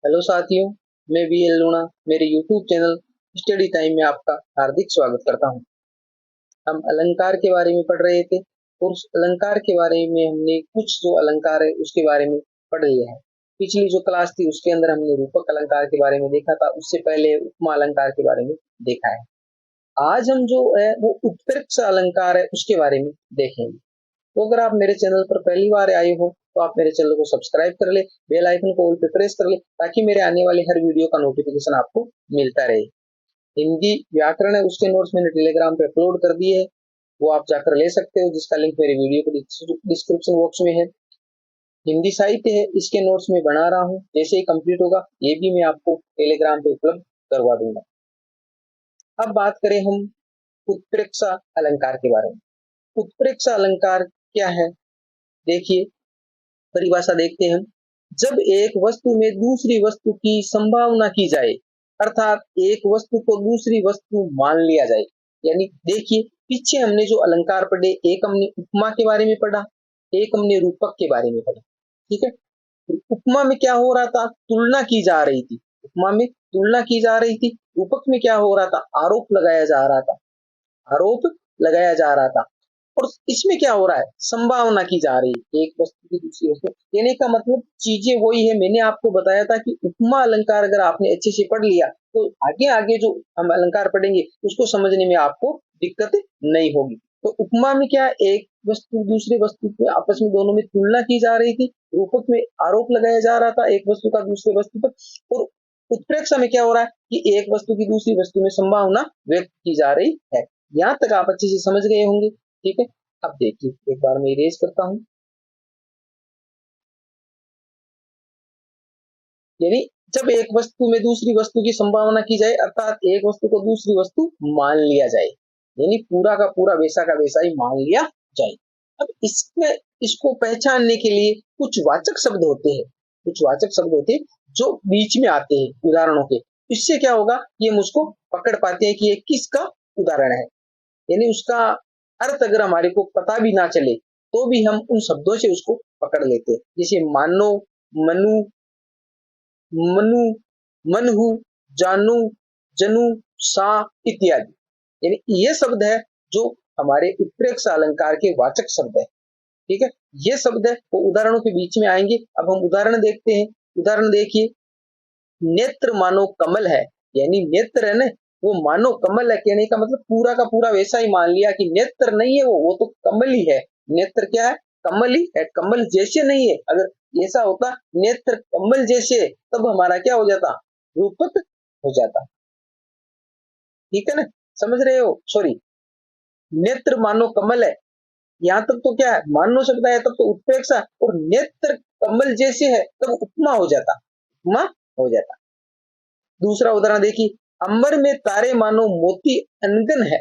Hello साथियों, मैं V L लूणा मेरे यूट्यूब चैनल स्टडी टाइम में आपका हार्दिक स्वागत करता हूं। हम अलंकार के बारे में पढ़ रहे थे और उस अलंकार के बारे में हमने कुछ जो अलंकार है उसके बारे में पढ़ लिया है। पिछली जो क्लास थी उसके अंदर हमने रूपक अलंकार के बारे में देखा था, उससे पहले उपमा अलंकार के बारे में देखा है। आज हम जो है वो उत्प्रेक्षा अलंकार है उसके बारे में देखेंगे। तो अगर आप मेरे चैनल पर पहली बार आए हो तो आप मेरे चैनल को सब्सक्राइब कर ले, बेल आइकन को ऑल पे प्रेस कर ले ताकि मेरे आने वाले हर वीडियो का नोटिफिकेशन आपको मिलता रहे। हिंदी व्याकरण है उसके नोट्स मैंने टेलीग्राम पे अपलोड कर दिए है, वो आप जाकर ले सकते हो, जिसका लिंक मेरे वीडियो के डिस्क्रिप्शन बॉक्स में है। हिंदी साहित्य है इसके नोट्स में बना रहा हूँ, जैसे ही कंप्लीट होगा ये भी मैं आपको टेलीग्राम पे उपलब्ध करवा दूंगा। अब बात करें हम उत्प्रेक्षा अलंकार के बारे में। उत्प्रेक्षा अलंकार क्या है, देखिए परिभाषा देखते हैं हम। जब एक वस्तु में दूसरी वस्तु की संभावना की जाए, अर्थात एक वस्तु को दूसरी वस्तु मान लिया जाए। यानी देखिए पीछे हमने जो अलंकार पढ़े, एक हमने उपमा के बारे में पढ़ा, एक हमने रूपक के बारे में पढ़ा, ठीक है। उपमा में क्या हो रहा था, तुलना की जा रही थी। उपमा में तुलना की जा रही थी। रूपक में क्या हो रहा था, आरोप लगाया जा रहा था। आरोप लगाया जा रहा था। और इसमें क्या हो रहा है, संभावना की जा रही है एक वस्तु की दूसरी वस्तु। कहने का मतलब चीजें वही है। मैंने आपको बताया था कि उपमा अलंकार अगर आपने अच्छे से पढ़ लिया तो आगे आगे जो हम अलंकार पढ़ेंगे उसको समझने में आपको दिक्कत नहीं होगी। तो उपमा में क्या, एक वस्तु दूसरी वस्तु के आपस में दोनों में तुलना की जा रही थी। रूपक में आरोप लगाया जा रहा था एक वस्तु का दूसरे वस्तु पर। और उत्प्रेक्षा में क्या हो रहा है कि एक वस्तु की दूसरी वस्तु में संभावना व्यक्त की जा रही है। यहाँ तक आप अच्छे से समझ गए होंगे, ठीक है। अब देखिए एक बार मैं इरेज करता हूं। यानी जब एक वस्तु में दूसरी वस्तु की संभावना की जाए, अर्थात एक वस्तु को दूसरी वस्तु मान लिया जाए, यानी पूरा का पूरा वैसा का वैसा ही मान लिया जाए। अब इसमें इसको पहचानने के लिए कुछ वाचक शब्द होते हैं, कुछ वाचक शब्द होते हैं जो बीच में आते हैं उदाहरणों के। इससे क्या होगा, ये मुझको पकड़ पाते हैं कि ये किसका उदाहरण है। यानी उसका अर्थ अगर हमारे को पता भी ना चले तो भी हम उन शब्दों से उसको पकड़ लेते हैं। जैसे मानो, मनु, मनु, मनहु, जानू, जनू, सा इत्यादि। यानी ये शब्द है जो हमारे उत्प्रेक्षा अलंकार के वाचक शब्द है, ठीक है। ये शब्द है वो उदाहरणों के बीच में आएंगे। अब हम उदाहरण देखते हैं। उदाहरण देखिए, नेत्र मानो कमल है। यानी नेत्र है ना, वो मानो कमल है। कहने का मतलब पूरा का पूरा वैसा ही मान लिया कि नेत्र नहीं है, वो तो कमल ही है। नेत्र क्या है, कमल ही है, कमल जैसे नहीं है। अगर ऐसा होता नेत्र कमल जैसे, तब हमारा क्या हो जाता, रूपक हो जाता, ठीक है ना। समझ रहे हो, सॉरी, नेत्र मानो कमल है, यहाँ तक तो क्या है, मानो शब्द है तब तो उत्प्रेक्षा, और नेत्र कमल जैसे है तब उपमा हो जाता, उपमा हो जाता। दूसरा उदाहरण देखिए, अंबर में तारे मानो मोती अनगन है।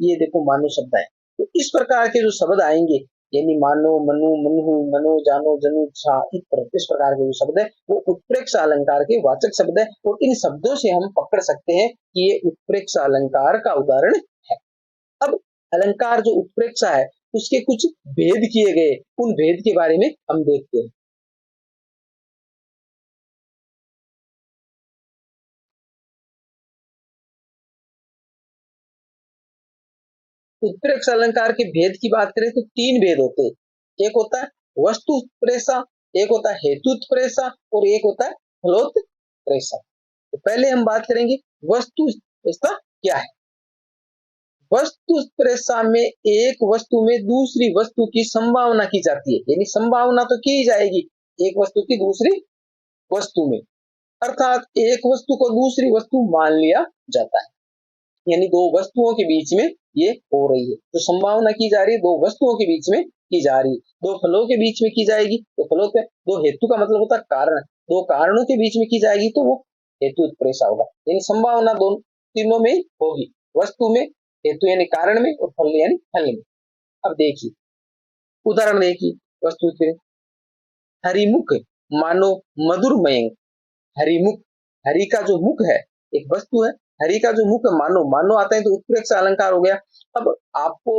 ये देखो मानो शब्द है। तो इस प्रकार के जो शब्द आएंगे, यानी मानो, मनु, मनहु, मनो, जानो, जनू, छा, इस प्रकार के जो शब्द है वो उत्प्रेक्षा अलंकार के वाचक शब्द है। और इन शब्दों से हम पकड़ सकते हैं कि ये उत्प्रेक्षा अलंकार का उदाहरण है। अब अलंकार जो उत्प्रेक्षा है उसके कुछ भेद किए गए, उन भेद के बारे में हम देखते हैं। उत्प्रेक्षा अलंकार के भेद की बात करें तो तीन भेद होते हैं। एक होता है वस्तु उत्प्रेक्षा, एक होता है हेतु उत्प्रेक्षा, और एक होता है फलोत उत्प्रेक्षा। तो पहले हम बात करेंगे वस्तु उत्प्रेक्षा क्या है। वस्तु उत्प्रेक्षा में एक वस्तु में दूसरी वस्तु की संभावना की जाती है। यानी संभावना तो की जाएगी एक वस्तु की दूसरी वस्तु में, अर्थात एक वस्तु को दूसरी वस्तु मान लिया जाता है। यानी दो वस्तुओं के बीच में ये हो रही है, तो संभावना की जा रही है, दो वस्तुओं के बीच में की जा रही है। दो फलों के बीच में की जाएगी तो फलों पे, दो हेतु का मतलब होता है कारण, दो कारणों के बीच में की जाएगी तो वो हेतु उत्प्रेक्षा होगा। यानी संभावना दोनों तीनों में होगी, वस्तु में, हेतु यानी कारण में, और फल यानी फल में। अब देखिए उदाहरण देखिए, वस्तु से हरिमुख मानो मधुरमय। हरिमुख, हरि का जो मुख है, एक वस्तु है, हरि का जो मुख है, मानो, मानो आता है तो उत्प्रेक्षा अलंकार हो गया। अब आपको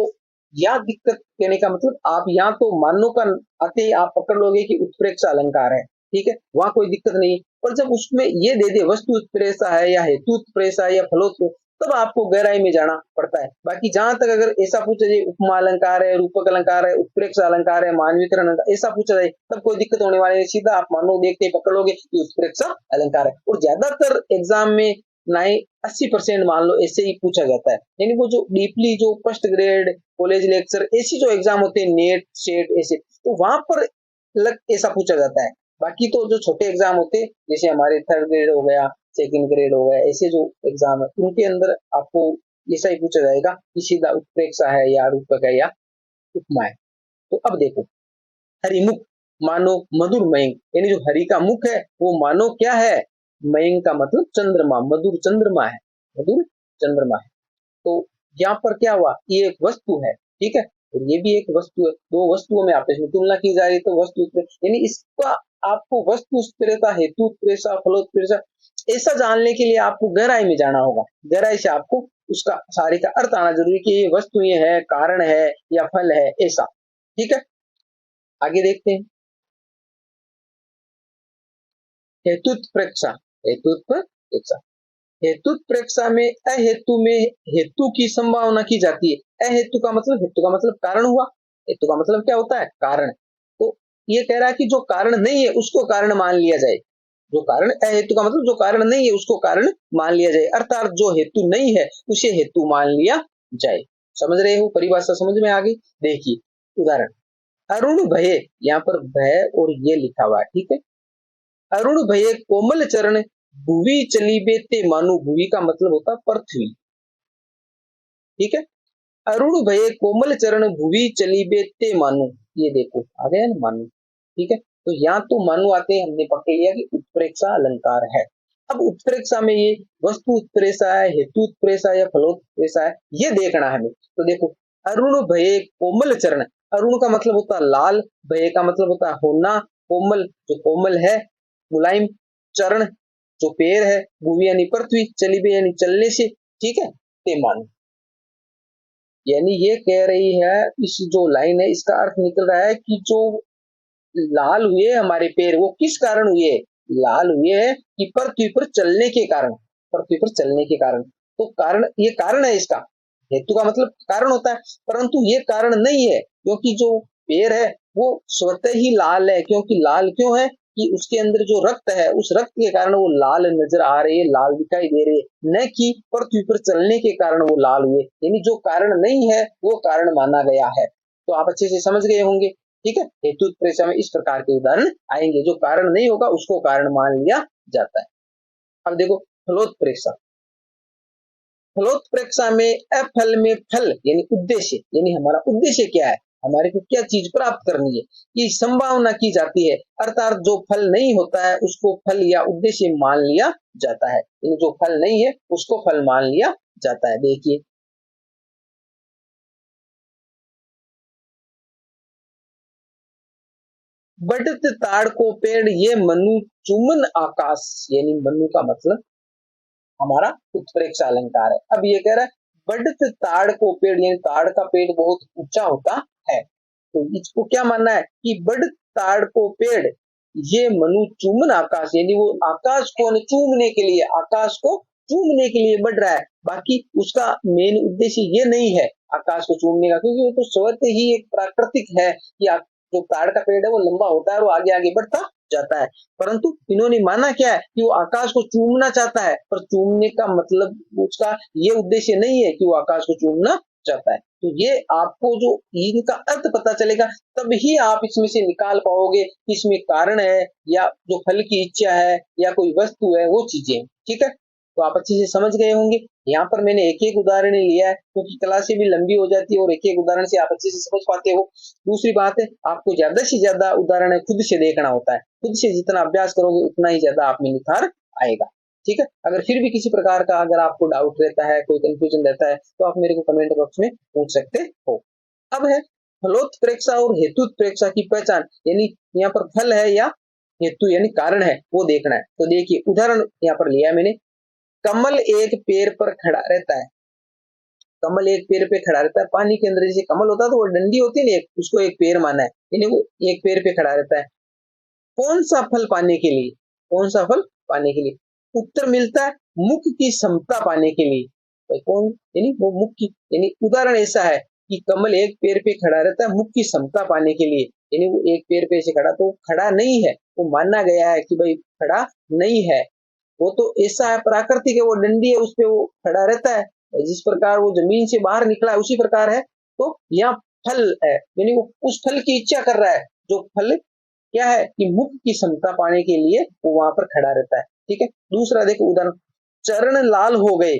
यह दिक्कत, कहने का मतलब आप यहाँ तो मानो का आते ही आप पकड़ लोगे कि उत्प्रेक्षा अलंकार है, ठीक है, वहां कोई दिक्कत नहीं। पर जब उसमें ये दे दे वस्तु उत्प्रेक्षा है या हेतु उत्प्रेक्षा है या फलोत्प्रेक्षा, तब आपको गहराई में जाना पड़ता है। बाकी जहां तक अगर ऐसा पूछा जाए उपमा अलंकार है, रूपक अलंकार है, उत्प्रेक्षा अलंकार है, मानवीकरण अलंकार, ऐसा पूछा जाए तब कोई दिक्कत होने वाली है, सीधा आप मानो देखते पकड़ोगे कि उत्प्रेक्षा अलंकार है। और ज्यादातर एग्जाम में 80% मान लो ऐसे ही पूछा जाता है, यानी वो जो डीपली जो फर्स्ट ग्रेड कॉलेज लेक्चर ऐसी जो एग्जाम होते हैं नेट सेट ऐसे, तो वहां पर ऐसा पूछा जाता है। बाकी तो जो छोटे एग्जाम होते हैं जैसे हमारे थर्ड ग्रेड हो गया, सेकंड ग्रेड हो गया, ऐसे जो एग्जाम है उनके अंदर आपको ऐसा ही पूछा जाएगा कि सीधा उत्प्रेक्षा है या रूपक है या उपमा है। तो अब देखो, हरिमुख मानो मधुर मयंक, यानी जो हरि का मुख है वो मानो क्या है, मयंक का मतलब चंद्रमा, मधुर चंद्रमा है, मधुर चंद्रमा है। तो यहाँ पर क्या हुआ, ये एक वस्तु है, ठीक है, और ये भी एक वस्तु है, दो वस्तुओं में आपस में तुलना की जा रही है, तो वस्तु यानी इसका आपको वस्तु उत्प्रेक्षा, हेतु उत्प्रेक्षा, फलोत्प्रेक्षा ऐसा जानने के लिए आपको गहराई में जाना होगा। गहराई से आपको उसका सारे का अर्थ आना जरूरी कि ये वस्तु ये है, कारण है या फल है, ऐसा। ठीक है, आगे देखते हैं। हेतुत्प्रेक्षा, हेतुत्प्रेक्षा, हेतुत्प्रेक्षा में हेतु की संभावना की जाती है। अहेतु का मतलब, हेतु का मतलब कारण हुआ, हेतु का मतलब क्या होता है, कारण। तो ये कह रहा है कि जो कारण नहीं है उसको कारण मान लिया जाए, जो कारण, अहेतु का मतलब जो कारण नहीं है उसको कारण मान लिया जाए, अर्थात जो हेतु नहीं है उसे हेतु मान लिया जाए। समझ रहे हो, परिभाषा समझ में आ गई। देखिए उदाहरण, अरुण भये, यहाँ पर भय और ये लिखा हुआ है, ठीक है। अरुण भये कोमल चरण भुवि चलीबे ते मानु, भुवि का मतलब होता है पृथ्वी, ठीक है। अरुण भये कोमल चरण भुवि चलीबे ते मानु, ये देखो आ गया ना मानु, ठीक है। तो यहाँ तो मानु आते हैं, हमने पकड़ लिया कि उत्प्रेक्षा अलंकार है। अब उत्प्रेक्षा में ये वस्तु उत्प्रेक्षा है, हेतु उत्प्रेक्षा है या फलोत्प्रेक्षा है, ये देखना है हमें। तो देखो, अरुण भये कोमल चरण, अरुण का मतलब होता है लाल, भय का मतलब होता है होना, कोमल जो कोमल है, मुलायम, चरण जो पैर है, भूमि यानी पृथ्वी, चलीबे यानी चलने से, ठीक है, ते मानो, यानी ये कह रही है, इस जो लाइन है इसका अर्थ निकल रहा है कि जो लाल हुए हमारे पैर वो किस कारण हुए, लाल हुए हैं कि पृथ्वी पर चलने के कारण, पृथ्वी पर चलने के कारण। तो कारण, ये कारण है इसका, हेतु का मतलब कारण होता है, परंतु ये कारण नहीं है, क्योंकि जो पैर है वो स्वतः ही लाल है। क्योंकि लाल क्यों है कि उसके अंदर जो रक्त है उस रक्त के कारण वो लाल नजर आ रही है, लाल दिखाई दे रही है, न कि पृथ्वी पर चलने के कारण वो लाल हुए। यानी जो कारण नहीं है वो कारण माना गया है। तो आप अच्छे से समझ गए होंगे, ठीक है। हेतु उत्प्रेक्षा में इस प्रकार के उदाहरण आएंगे, जो कारण नहीं होगा उसको कारण मान लिया जाता है। अब देखो फलोत्प्रेक्षा, फलोत्प्रेक्षा में अफल में फल यानी उद्देश्य, यानी हमारा उद्देश्य क्या है, हमारे को क्या चीज प्राप्त करनी है, ये संभावना की जाती है, अर्थात जो फल नहीं होता है उसको फल या उद्देश्य मान लिया जाता है, यानी जो फल नहीं है उसको फल मान लिया जाता है। देखिए, बढ़त ताड़ को पेड़ ये मनु चुमन आकाश, यानी मनु का मतलब हमारा उत्प्रेक्षा अलंकार है। अब ये कह रहा है बढ़त ताड़ को पेड़, यानी ताड़ का पेड़ बहुत ऊंचा होता है, तो इसको क्या मानना है कि बढ़त ताड़ को पेड़ ये मनु चूमन आकाश, यानी वो आकाश को चूमने के लिए, आकाश को चूमने के लिए बढ़ रहा है। बाकी उसका मेन उद्देश्य ये नहीं है आकाश को चूमने का, क्योंकि वो तो स्वतः ही एक प्राकृतिक है कि जो ताड़ का पेड़ है वो लंबा होता है और वो आगे आगे बढ़ता जाता है। परंतु इन्होंने माना क्या है कि वो आकाश को चूमना चाहता है, पर चूमने का मतलब उसका ये उद्देश्य नहीं है कि वो आकाश को चूमना चाहता है। तो ये आपको जो इनका अर्थ पता चलेगा तब ही आप इसमें से निकाल पाओगे कि इसमें कारण है या जो फल की इच्छा है या कोई वस्तु है, वो चीजें, ठीक है। तो आप अच्छे से समझ गए होंगे। यहाँ पर मैंने एक एक उदाहरण लिया है क्योंकि क्लासें भी लंबी हो जाती है और एक एक उदाहरण से आप अच्छे से समझ पाते हो। दूसरी बात है, आपको ज्यादा से ज्यादा उदाहरण खुद से देखना होता है, खुद से जितना अभ्यास करोगे उतना ही ज्यादा आप में निखार आएगा, ठीक है। अगर फिर भी किसी प्रकार का अगर आपको डाउट रहता है, कोई कंफ्यूजन रहता है, तो आप मेरे को कमेंट बॉक्स में पूछ सकते हो। अब है फलोत्प्रेक्षा और हेतुत्प्रेक्षा की पहचान, यानी यहाँ पर फल है या हेतु यानी कारण है वो देखना है। तो देखिए उदाहरण यहाँ पर लिया मैंने, कमल एक पेड़ पर खड़ा रहता है, कमल एक पेड़ पे खड़ा रहता है, पानी के अंदर जैसे कमल होता है तो वो डंडी होती है ना, उसको एक पेड़ माना है, यानी वो एक पेड़ पे खड़ा रहता है। कौन सा फल पाने के लिए, कौन सा फल पाने के लिए? उत्तर मिलता है मुख की समता पाने के लिए। भाई कौन, यानी वो मुख की, यानी उदाहरण ऐसा है कि कमल एक पैर पे खड़ा रहता है मुख की समता पाने के लिए, यानी वो एक पैर पे से खड़ा, तो खड़ा नहीं है, वो माना गया है कि भाई खड़ा नहीं है, वो तो ऐसा है प्राकृतिक है, वो डंडी है उस पे वो खड़ा रहता है, जिस प्रकार वो जमीन से बाहर निकला है उसी प्रकार है। तो यहाँ फल है, यानी वो उस फल की इच्छा कर रहा है, जो फल क्या है कि मुख की समता पाने के लिए वो वहां पर खड़ा रहता है। ठीक है, दूसरा देखो उदाहरण, चरण लाल हो गए,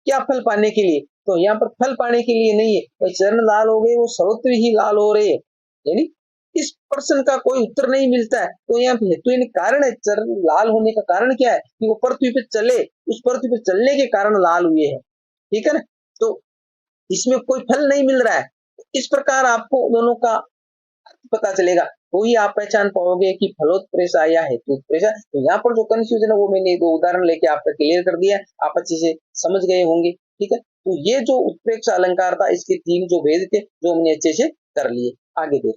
क्या फल पाने के लिए? तो यहाँ पर फल पाने के लिए नहीं है, चरण लाल हो गए, वो सर्वत्र ही लाल हो रहे हैं, यानी इस प्रश्न का कोई उत्तर नहीं मिलता है। तो यहाँ पे हेतु, यानी कारण है, चरण लाल होने का कारण क्या है कि वो पृथ्वी पे चले, उस पृथ्वी पे चलने के कारण लाल हुए हैं। ठीक है ना, तो इसमें कोई फल नहीं मिल रहा है। इस प्रकार आपको दोनों का पता चलेगा, तो ही आप पहचान पाओगे कि फलोत्प्रेषा या हेतुत्प्रेषा। तो यहाँ पर जो कंफ्यूजन है वो मैंने दो उदाहरण लेके आपका क्लियर कर दिया, आप अच्छे से समझ गए होंगे। ठीक है, तो ये जो उत्प्रेक्षा अलंकार था, इसके 3 जो भेद थे जो हमने अच्छे से कर लिए। आगे देख,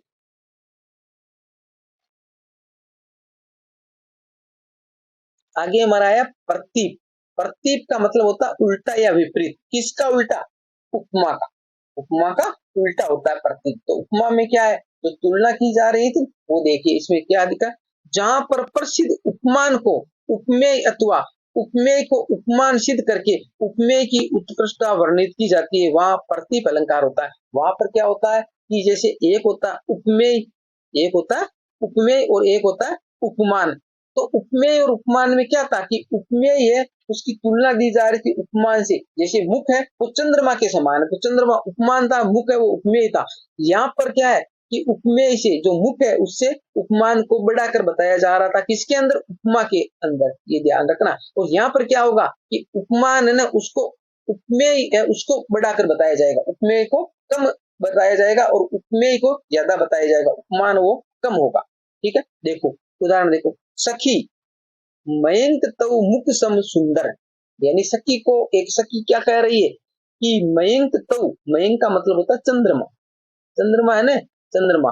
आगे हमारा आया प्रतीप। प्रतीप का मतलब होता है उल्टा या विपरीत। किसका उल्टा? उपमा का। उपमा का उल्टा होता है प्रतीक। तो उपमा में क्या है, जो तुलना की जा रही थी वो देखिए इसमें क्या दिखा, जहां पर प्रसिद्ध उपमान को उपमेय अथवा उपमेय को उपमान सिद्ध करके उपमेय की उत्कृष्टता वर्णित की जाती है, वहां प्रतीप अलंकार होता है। वहां पर क्या होता है कि जैसे एक होता है उपमेय, एक होता है उपमेय और एक होता है उपमान। तो उपमेय और उपमान में क्या था कि उपमेय है उसकी तुलना दी जा रही थी उपमान से, जैसे मुख है वो चंद्रमा के समान है, तो चंद्रमा उपमान था, मुख है वो उपमेय था। यहाँ पर क्या है कि उपमेय से जो मुख है उससे उपमान को बढ़ाकर बताया जा रहा था, किसके अंदर? उपमा के अंदर, ये ध्यान रखना। और यहाँ पर क्या होगा कि उपमान है ना, उसको उपमेय है उसको बढ़ाकर बताया जाएगा, उपमेय को कम बताया जाएगा और उपमेय को ज्यादा बताया जाएगा, उपमान वो कम होगा। ठीक है, देखो उदाहरण देखो, सखी मयंक तव मुख सम सुंदर, यानी सखी को एक सखी क्या कह रही है कि मयंक तव, मयंक का मतलब होता है चंद्रमा, चंद्रमा है ना, चंद्रमा,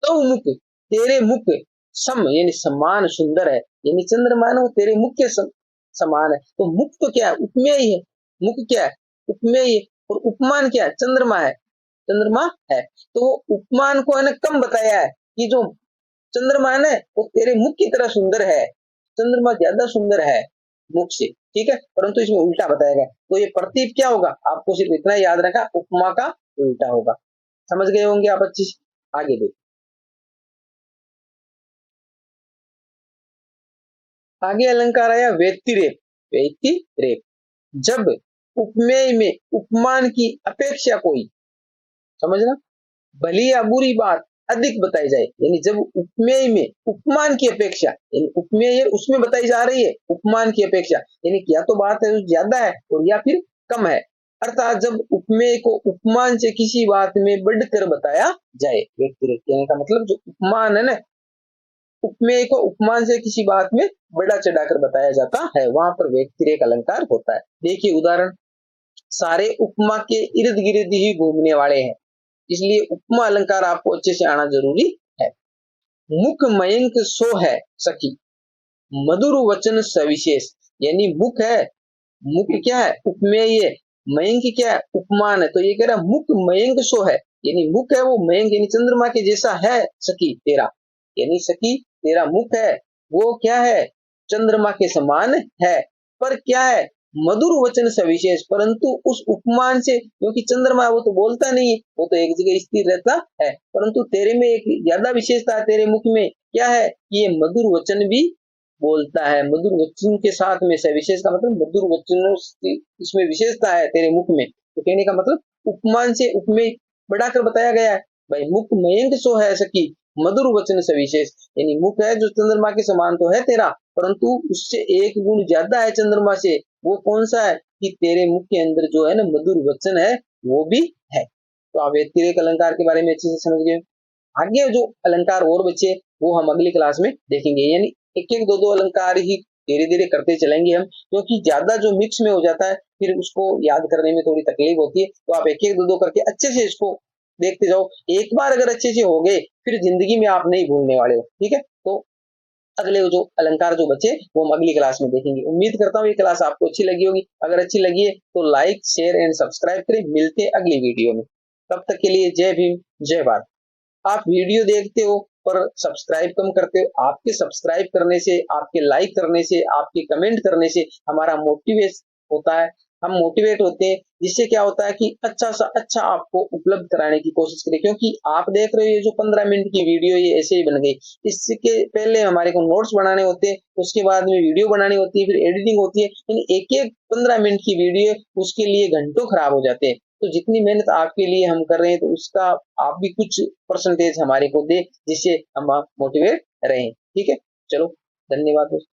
तव मुख, तेरे मुख सम यानी समान सुंदर है, यानी चंद्रमा है ना वो तेरे मुख के समान है। तो मुख तो क्या है? उपमेय है। मुख क्या है? उपमेय है। और उपमान क्या है? चंद्रमा है, चंद्रमा है। तो उपमान को है ना कम बताया है कि जो चंद्रमा है ना वो तेरे मुख की तरह सुंदर है, चंद्रमा ज्यादा सुंदर है मुख से। ठीक है, परंतु इसमें उल्टा बताया गया। तो ये प्रतीप क्या होगा, आपको सिर्फ इतना याद रखा, उपमा का उल्टा होगा। समझ गए होंगे आप अच्छी से। आगे देखो, आगे अलंकार आया व्यतिरेक। व्यतिरेक, जब उपमेय में उपमान की अपेक्षा कोई, समझना, भली या बुरी बात अधिक बताई जाए, यानी जब उपमेय में उपमान की अपेक्षा, यानी उपमेय उसमें बताई जा रही है उपमान की अपेक्षा, यानी या तो बात है ज्यादा है और या फिर कम है, अर्थात जब उपमेय को उपमान से किसी बात में बढ़कर बताया जाए। व्यतिरेक कहने का मतलब जो उपमान है ना, उपमेय को उपमान से किसी बात में बढ़ा चढ़ाकर बताया जाता है, वहां पर व्यतिरेक अलंकार होता है। देखिए उदाहरण, सारे उपमा के इर्द गिर्द ही घूमने वाले हैं, इसलिए उपमा अलंकार आपको अच्छे से आना जरूरी है। मुख मयंक सो है सखी, मधुर वचन सविशेष, यानी मुख है, मुख क्या है? उपमेय है, मयंक क्या है? उपमान है। तो ये कह रहा है मुख मयंक सो है, यानी मुख है वो मयंक यानी चंद्रमा के जैसा है सखी तेरा, यानी सखी तेरा मुख है वो क्या है? चंद्रमा के समान है। पर क्या है? मधुर वचन सविशेष, परंतु उस उपमान से, क्योंकि चंद्रमा वो तो बोलता नहीं है, वो तो एक जगह स्थिर रहता है, परंतु तेरे में एक ज्यादा विशेषता है, तेरे मुख में क्या है? ये मधुर वचन भी बोलता है। मधुर वचन के साथ में सविशेष का मतलब मधुर वचन, इसमें विशेषता है तेरे मुख में। तो कहने का मतलब उपमान से उपमेय बढ़ाकर बताया गया है। भाई मुख मयंक सो है सखी, मधुर वचन सविशेष, यानी मुख है जो चंद्रमा के समान तो है तेरा, परंतु उससे एक गुण ज्यादा है चंद्रमा से। वो कौन सा है कि तेरे मुख के अंदर जो है ना मधुर वचन है वो भी है। तो आप व्यतिरेक अलंकार के बारे में अच्छे से समझ गए। आगे जो अलंकार और बचे वो हम अगली क्लास में देखेंगे, यानी एक एक दो दो अलंकार ही धीरे धीरे करते चलेंगे हम, क्योंकि ज्यादा जो मिक्स में हो जाता है फिर उसको याद करने में थोड़ी तकलीफ होती है। तो आप एक एक दो दो करके अच्छे से इसको देखते जाओ, एक बार अगर अच्छे से हो गए फिर जिंदगी में आप नहीं भूलने वाले हो। ठीक है, तो अगले जो अलंकार जो बचे वो हम अगली क्लास में देखेंगे। उम्मीद करता हूँ ये क्लास आपको अच्छी लगी होगी। अगर अच्छी लगी है तो लाइक शेयर एंड सब्सक्राइब करें। मिलते हैं अगली वीडियो में, तब तक के लिए जय भीम जय भारत। आप वीडियो देखते हो पर सब्सक्राइब कम करते हो। आपके सब्सक्राइब करने से, आपके लाइक करने से, आपके कमेंट करने से हमारा मोटिवेट होता है, हम मोटिवेट होते हैं, जिससे क्या होता है कि अच्छा सा अच्छा आपको उपलब्ध कराने की कोशिश करें। क्योंकि आप देख रहे हो ये जो 15 मिनट की वीडियो ये ऐसे ही बन गई, इसके पहले हमारे को नोट्स बनाने होते हैं, उसके बाद में वीडियो बनानी होती है, फिर एडिटिंग होती है, यानी एक एक 15 मिनट की वीडियो उसके लिए घंटों खराब हो जाते हैं। तो जितनी मेहनत आपके लिए हम कर रहे हैं तो उसका आप भी कुछ परसेंटेज हमारे को दे, जिससे हम मोटिवेट रहें। ठीक है, चलो धन्यवाद दोस्तों।